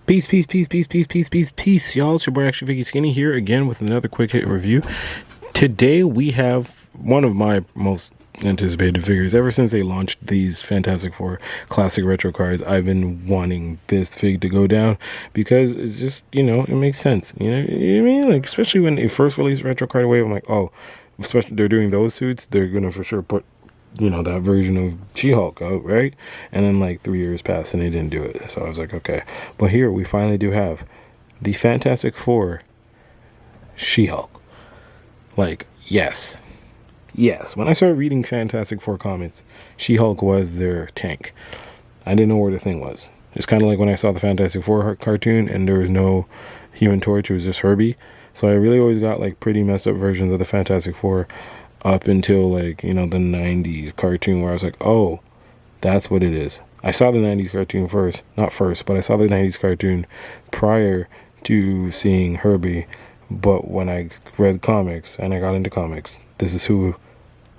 Peace, peace, peace, peace, peace, peace, peace, peace, y'all. It's your boy ActionFiggySkinny here again with another quick hit review. Today we have one of my most anticipated figures. Ever since they launched these Fantastic Four classic retro cards, I've been wanting this fig to go down because it's just, it makes sense. You know what I mean? Like, especially when they first released Retro Card Wave, I'm like, oh, especially they're doing those suits, they're gonna for sure put that version of She-Hulk out, right? And then like 3 years passed and they didn't do it. So I was like, okay. But here we finally do have the Fantastic Four She-Hulk. Like, yes. Yes. When I started reading Fantastic Four comics, She-Hulk was their tank. I didn't know where the thing was. It's kind of like when I saw the Fantastic Four cartoon and there was no Human Torch, it was just Herbie. So I really always got like pretty messed up versions of the Fantastic Four up until like, the 90s cartoon where I was like, oh, that's what it is. I saw the 90s cartoon first. Not first, but I saw the 90s cartoon prior to seeing Herbie. But when I read comics and I got into comics, this is who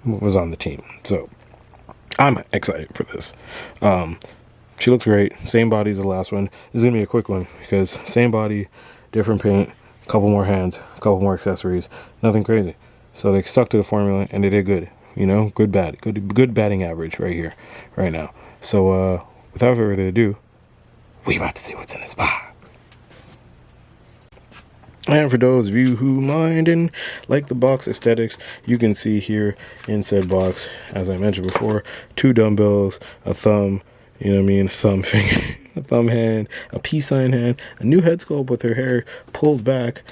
was on the team. So I'm excited for this. She looks great. Same body as the last one. This is going to be a quick one because same body, different paint, a couple more hands, a couple more accessories. Nothing crazy. So they stuck to the formula and they did good. Good batting average right here, right now. So without further ado, we about to see what's in this box. And for those of you who mind and like the box aesthetics, you can see here in said box, as I mentioned before, 2 dumbbells, a thumb, thumb finger, a thumb hand, a peace sign hand, a new head sculpt with her hair pulled back.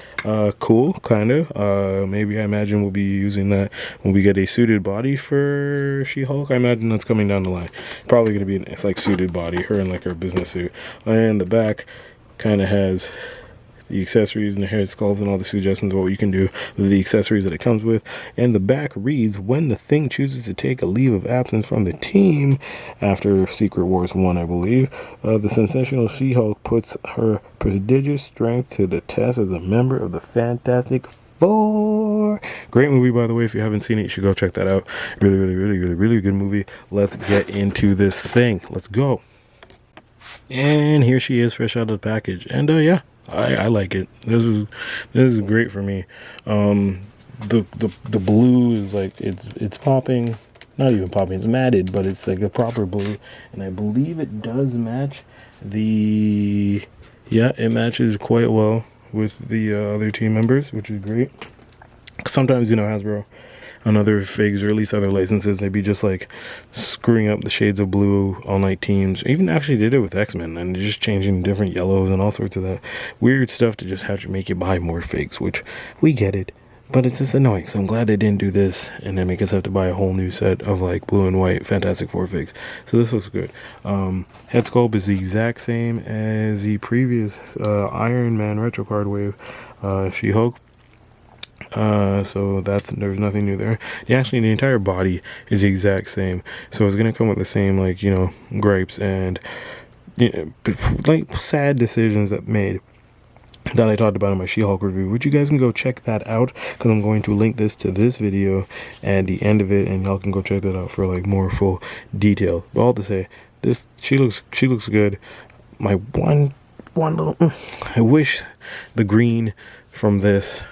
Cool, kind of. Maybe I imagine we'll be using that when we get a suited body for She-Hulk. I imagine that's coming down the line. Probably going to be it's like suited body, her in like her business suit. And the back kind of has the accessories and the hair sculpt and all the suggestions of what you can do with the accessories that it comes with. And the back reads, when the Thing chooses to take a leave of absence from the team after Secret Wars 1, I believe, the sensational She-Hulk puts her prodigious strength to the test as a member of the Fantastic Four. Great movie, by the way. If you haven't seen it, you should go check that out. Really, really, really, really, really good movie. Let's get into this thing. Let's go. And here she is, fresh out of the package. And yeah, I like it. This is great for me. The blue is like it's popping, not even popping. It's matted, but it's like a proper blue, and I believe it does match the. Yeah, it matches quite well with the other team members, which is great. Sometimes Hasbro on other figs or at least other licenses, they'd be just like screwing up the shades of blue on like teams. Even actually did it with X-Men and just changing different yellows and all sorts of that weird stuff to just have to make you buy more figs, which we get it, but it's just annoying. So I'm glad they didn't do this and then make us have to buy a whole new set of like blue and white Fantastic Four figs. So this looks good. Head sculpt is the exact same as the previous Iron Man retro card wave She-Hulk. So there's nothing new there. Actually, the entire body is the exact same. So it's gonna come with the same like gripes and like sad decisions that made that I talked about in my She-Hulk review, which you guys can go check that out because I'm going to link this to this video at the end of it, and y'all can go check that out for like more full detail. But all to say, she looks good. My one little I wish the green from this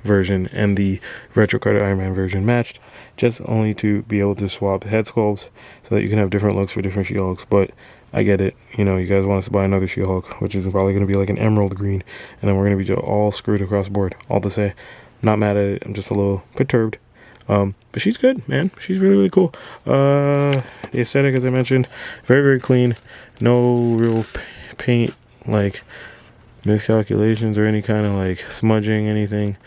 version and the retro card Iron Man version matched, just only to be able to swap head sculpts so that you can have different looks for different She-Hulks. But I get it, you guys want us to buy another She-Hulk, which is probably going to be like an emerald green, and then we're going to be all screwed across the board. All to say, not mad at it, I'm just a little perturbed. But she's good, man. She's really, really cool. The aesthetic, as I mentioned, very, very clean. No real paint like miscalculations or any kind of like smudging, anything.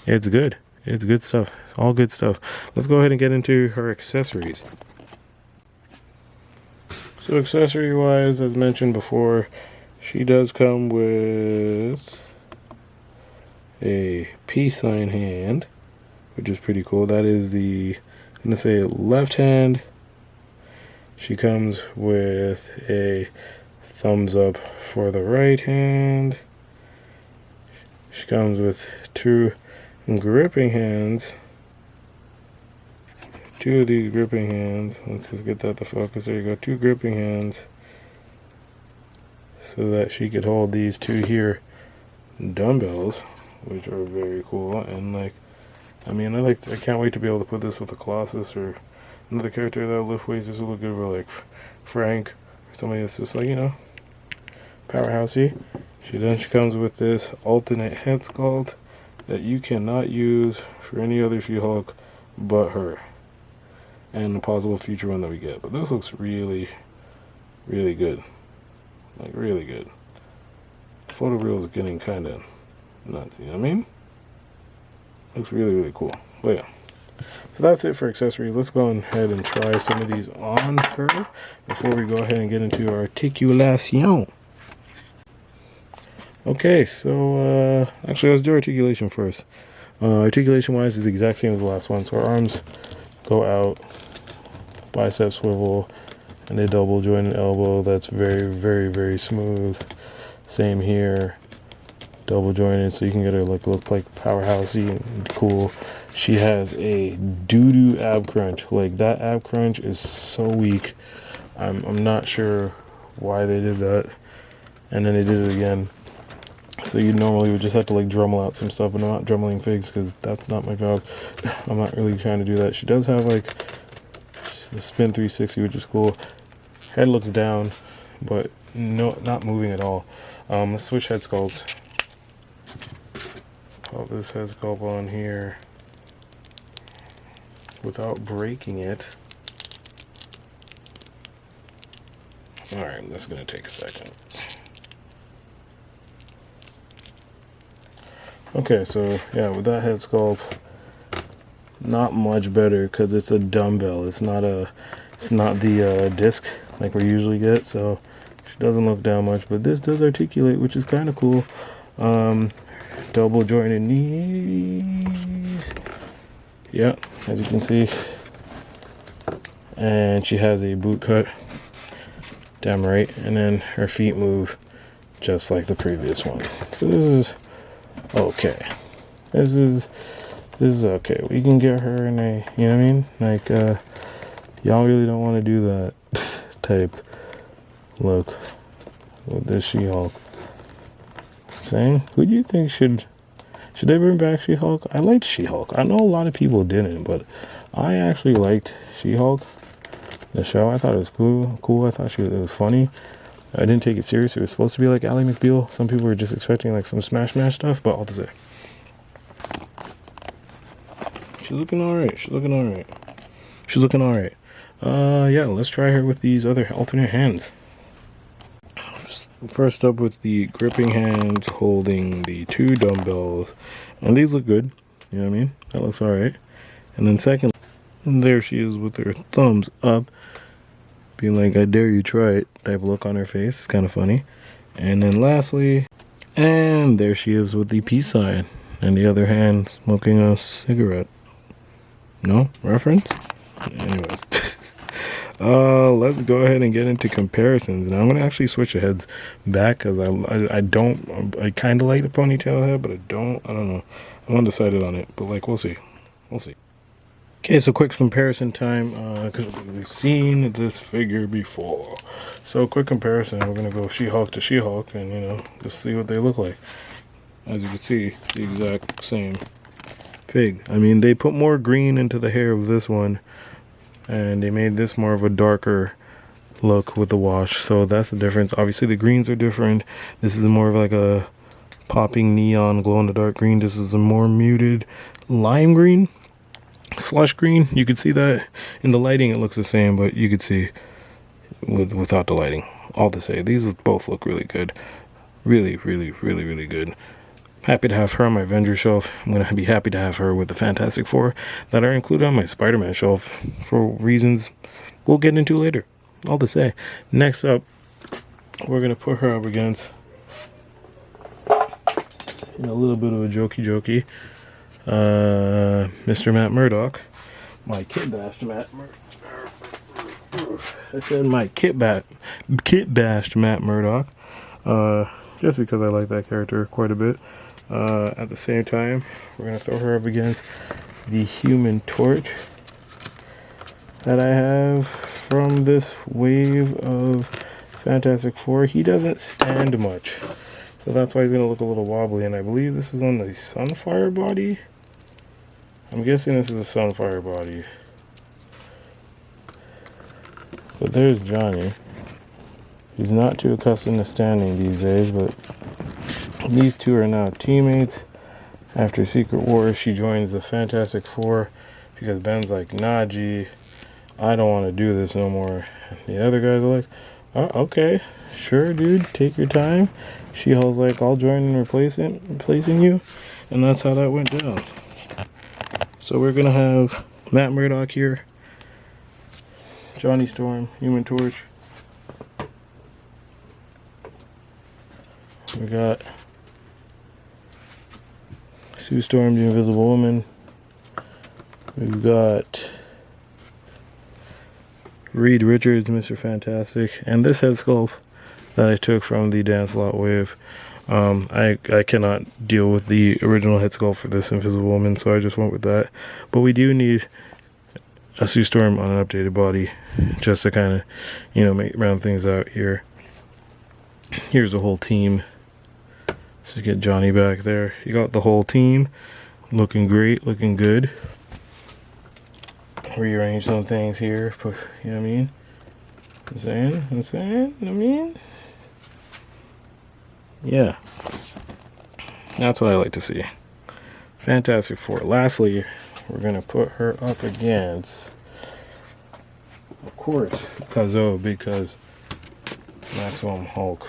It's good. It's good stuff. It's all good stuff. Let's go ahead and get into her accessories. So accessory wise, as mentioned before, she does come with a peace sign hand, which is pretty cool. That is the, I'm gonna say left hand. She comes with a thumbs up for the right hand. She comes with 2 gripping hands. 2 of these gripping hands. Let's just get that to focus. There you go. 2 gripping hands. so that she could hold these two here dumbbells, which are very cool. And like, I mean, I can't wait to be able to put this with a Colossus or another character that'll lift weights. This will look good for like Frank or somebody that's just like, you know, powerhousey. She comes with this alternate head sculpt that you cannot use for any other She-Hulk but her, and the possible future one that we get. But this looks really, really good. Like, really good. Photo reel is getting kind of nuts, you know what I mean? Looks really, really cool. But yeah. So that's it for accessories. Let's go ahead and try some of these on her before we go ahead and get into articulation. Okay, so actually let's do articulation first. Articulation wise is the exact same as the last one. So our arms go out, bicep swivel, and a double jointed elbow. That's very, very, very smooth. Same here, double jointed, so you can get her like look like powerhousey and cool. She has a doo-doo ab crunch. Like, that ab crunch is so weak. I'm not sure why they did that, and then they did it again. So you normally would just have to like Dremel out some stuff, but I'm not Dremeling figs because that's not my job. I'm not really trying to do that. She does have like a spin 360, which is cool. Head looks down, but no, not moving at all. Let's switch head sculpts. Pop this head sculpt on here without breaking it. Alright, that's gonna take a second. Okay, so yeah, with that head sculpt, not much better because it's a dumbbell. It's not the disc like we usually get, so she doesn't look down much. But this does articulate, which is kind of cool. Double jointed knees. Yeah, as you can see. And she has a boot cut. Damn right. And then her feet move just like the previous one. So this is okay. This is okay. We can get her in a, you know what I mean? Like, y'all really don't want to do that type look with this She-Hulk. Saying, who do you think should they bring back She-Hulk? I liked She-Hulk. I know a lot of people didn't, but I actually liked She-Hulk, the show. I thought it was cool. I thought it was funny. I didn't take it serious. It was supposed to be like Ally McBeal. Some people were just expecting like some smash stuff, but all to say, she's looking alright. Yeah, let's try her with these other alternate hands. First up with the gripping hands holding the two dumbbells, and these look good, you know what I mean? That looks alright. And then second, there she is with her thumbs up, being like, I dare you try it type look on her face. It's kind of funny. And then lastly, and there she is with the peace sign and the other hand smoking a cigarette. No reference? Anyways. Let's go ahead and get into comparisons. And I'm going to actually switch the heads back because I kind of like the ponytail head, but I don't know. I'm undecided on it, but like, we'll see. Okay, so quick comparison time, because we've seen this figure before. So quick comparison, we're going to go She-Hulk to She-Hulk and, you know, just see what they look like. As you can see, the exact same fig. I mean, they put more green into the hair of this one, and they made this more of a darker look with the wash. So that's the difference. Obviously, the greens are different. This is more of like a popping neon glow-in-the-dark green. This is a more muted lime green. Slush green, you could see that in the lighting it looks the same, but you could see without the lighting. All to say, these both look really good. Really good. Happy to have her on my Avenger shelf. I'm going to be happy to have her with the Fantastic Four that are included on my Spider-Man shelf for reasons we'll get into later. All to say, next up, we're going to put her up against, in a little bit of a jokey, Mr. Matt Murdock, my kit bashed Matt Murdock. I said my kit bashed Matt Murdock, just because I like that character quite a bit. At the same time, we're gonna throw her up against the Human Torch that I have from this wave of Fantastic Four. He doesn't stand much, so that's why he's gonna look a little wobbly. And I believe this is on the Sunfire body. I'm guessing this is a Sunfire body. But there's Johnny. He's not too accustomed to standing these days, but these two are now teammates. After Secret Wars, she joins the Fantastic Four because Ben's like, nah, G, I don't want to do this no more. And the other guys are like, oh, okay, sure, dude, take your time. She-Hulk's like, I'll join in replacing you. And that's how that went down. So we're going to have Matt Murdock here, Johnny Storm, Human Torch. We got Sue Storm, the Invisible Woman. We've got Reed Richards, Mr. Fantastic, and this head sculpt that I took from the Dance Lot Wave. I cannot deal with the original head sculpt for this Invisible Woman, so I just went with that. But we do need a Sue Storm on an updated body, just to kind of, you know, round things out here. Here's the whole team. Just get Johnny back there. You got the whole team looking great, looking good. Rearrange some things here, you know what I mean? I'm saying, I mean? Yeah. That's what I like to see. Fantastic Four. Lastly, we're going to put her up against, of course, because Maximum Hulk.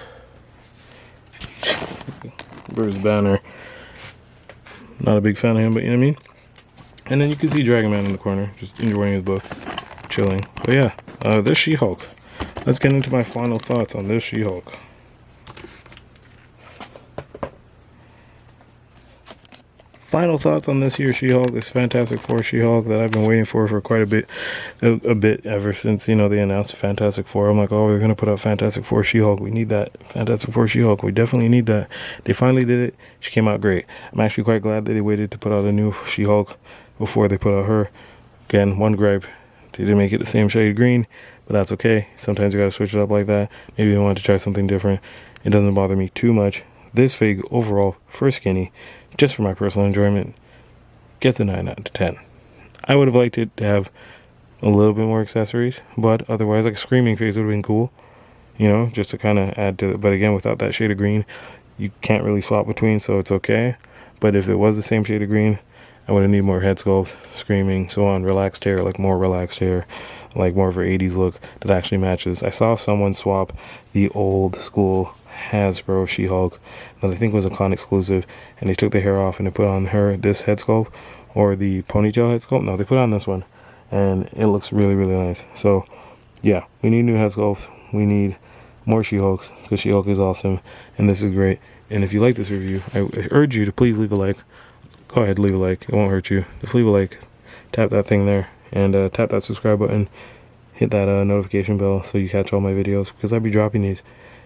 Bruce Banner. Not a big fan of him, but you know what I mean? And then you can see Dragon Man in the corner, just enjoying his book, chilling. But yeah, this She-Hulk. Let's get into my final thoughts on this She-Hulk. Final thoughts on this here She-Hulk, this Fantastic Four She-Hulk that I've been waiting for quite a bit ever since, you know, they announced Fantastic Four. I'm like, oh, they're going to put out Fantastic Four She-Hulk. We need that. Fantastic Four She-Hulk. We definitely need that. They finally did it. She came out great. I'm actually quite glad that they waited to put out a new She-Hulk before they put out her. Again, one gripe. They didn't make it the same shade of green, but that's okay. Sometimes you got to switch it up like that. Maybe you want to try something different. It doesn't bother me too much. This fig overall for Skinny, just for my personal enjoyment, gets a 9 out of 10. I would have liked it to have a little bit more accessories, but otherwise, like a screaming face would have been cool, you know, just to kind of add to it. But again, without that shade of green, you can't really swap between, so it's okay. But if it was the same shade of green, I would have needed more head sculpt, screaming, so on, relaxed hair, like more relaxed hair, like more of her 80s look that actually matches. I saw someone swap the old school Hasbro She-Hulk that I think was a con exclusive, and they took the hair off and they put on her this head sculpt, or the ponytail head sculpt. No, they put on this one, and it looks really, really nice. So yeah, we need new head sculpts. We need more She-Hulks, because She-Hulk is awesome and this is great. And if you like this review, I urge you to please leave a like. Go ahead, leave a like, it won't hurt you. Just leave a like, tap that thing there, and tap that subscribe button, hit that notification bell so you catch all my videos, because I'll be dropping these.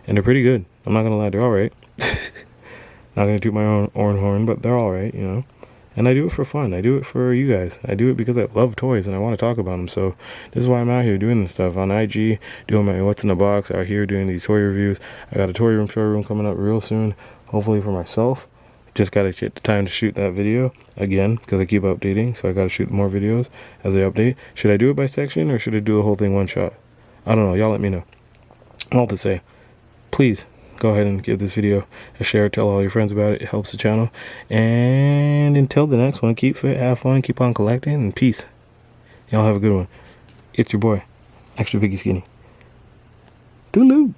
And they're pretty good. I'm not going to lie, they're alright. Not going to toot my own horn, but they're alright, you know. And I do it for fun. I do it for you guys. I do it because I love toys and I want to talk about them. So this is why I'm out here doing this stuff. On IG, doing my What's in the Box, out here doing these toy reviews. I got a toy room showroom coming up real soon, hopefully for myself. Just got to get the time to shoot that video again, because I keep updating. So I got to shoot more videos as I update. Should I do it by section, or should I do the whole thing one shot? I don't know. Y'all let me know. All to say, please go ahead and give this video a share, tell all your friends about it. It helps the channel. And until the next one, keep fit, have fun, keep on collecting, and peace. Y'all have a good one. It's your boy, ActionFiggySkinny. Toodaloo.